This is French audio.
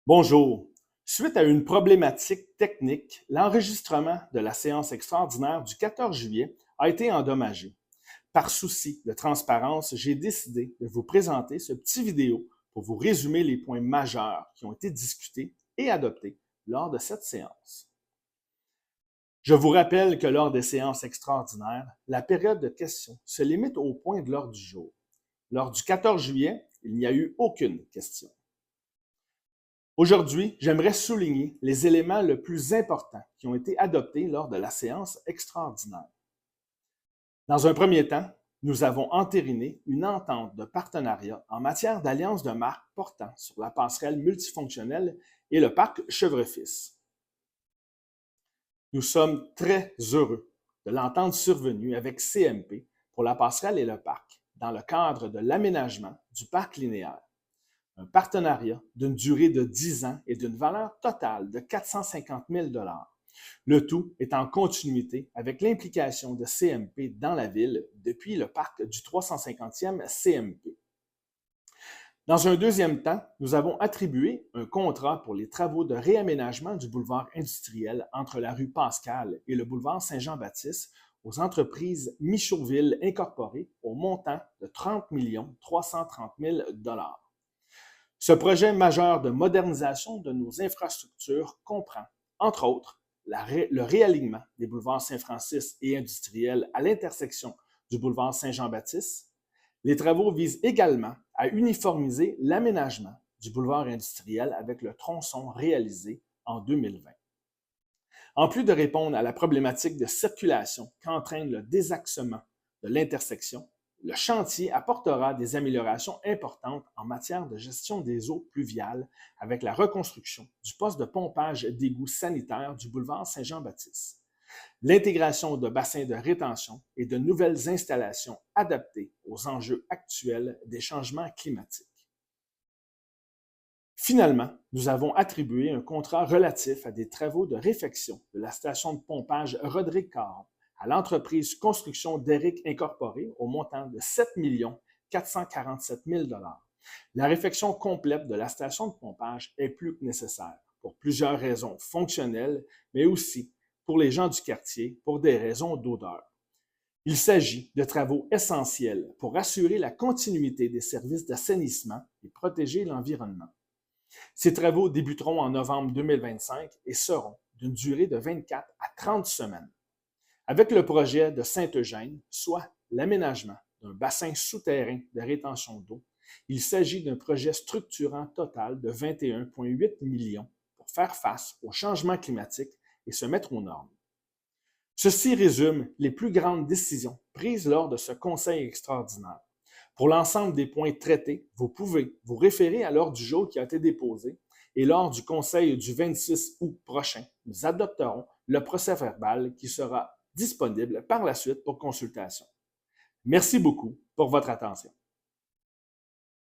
Bonjour. Suite à une problématique technique, l'enregistrement de la séance extraordinaire du 14 juillet a été endommagé. Par souci de transparence, j'ai décidé de vous présenter ce petit vidéo pour vous résumer les points majeurs qui ont été discutés et adoptés lors de cette séance. Je vous rappelle que lors des séances extraordinaires, la période de questions se limite au point de l'ordre du jour. Lors du 14 juillet, il n'y a eu aucune question. Aujourd'hui, j'aimerais souligner les éléments les plus importants qui ont été adoptés lors de la séance extraordinaire. Dans un premier temps, nous avons entériné une entente de partenariat en matière d'alliance de marque portant sur la passerelle multifonctionnelle et le parc Chevreufils. Nous sommes très heureux de l'entente survenue avec CMP pour la passerelle et le parc dans le cadre de l'aménagement du parc linéaire. Un partenariat d'une durée de 10 ans et d'une valeur totale de 450 000 $. Le tout est en continuité avec l'implication de CMP dans la ville depuis le parc du 350e CMP. Dans un deuxième temps, nous avons attribué un contrat pour les travaux de réaménagement du boulevard industriel entre la rue Pascal et le boulevard Saint-Jean-Baptiste aux entreprises Michauville Incorporées au montant de 30 330 000 $. Ce projet majeur de modernisation de nos infrastructures comprend, entre autres, le réalignement des boulevards Saint-Francis et Industriel à l'intersection du boulevard Saint-Jean-Baptiste. Les travaux visent également à uniformiser l'aménagement du boulevard industriel avec le tronçon réalisé en 2020. En plus de répondre à la problématique de circulation qu'entraîne le désaxement de l'intersection, le chantier apportera des améliorations importantes en matière de gestion des eaux pluviales avec la reconstruction du poste de pompage d'égouts sanitaires du boulevard Saint-Jean-Baptiste, l'intégration de bassins de rétention et de nouvelles installations adaptées aux enjeux actuels des changements climatiques. Finalement, nous avons attribué un contrat relatif à des travaux de réfection de la station de pompage Rodrigue-Caron à l'entreprise Construction d'Éric Incorporée au montant de 7 447 000 $. La réfection complète de la station de pompage est plus que nécessaire pour plusieurs raisons fonctionnelles, mais aussi pour les gens du quartier pour des raisons d'odeur. Il s'agit de travaux essentiels pour assurer la continuité des services d'assainissement et protéger l'environnement. Ces travaux débuteront en novembre 2025 et seront d'une durée de 24 à 30 semaines. Avec le projet de Saint-Eugène, soit l'aménagement d'un bassin souterrain de rétention d'eau, il s'agit d'un projet structurant total de 21,8 millions pour faire face au changement climatique et se mettre aux normes. Ceci résume les plus grandes décisions prises lors de ce Conseil extraordinaire. Pour l'ensemble des points traités, vous pouvez vous référer à l'ordre du jour qui a été déposé et lors du Conseil du 26 août prochain, nous adopterons le procès-verbal qui sera disponible par la suite pour consultation. Merci beaucoup pour votre attention.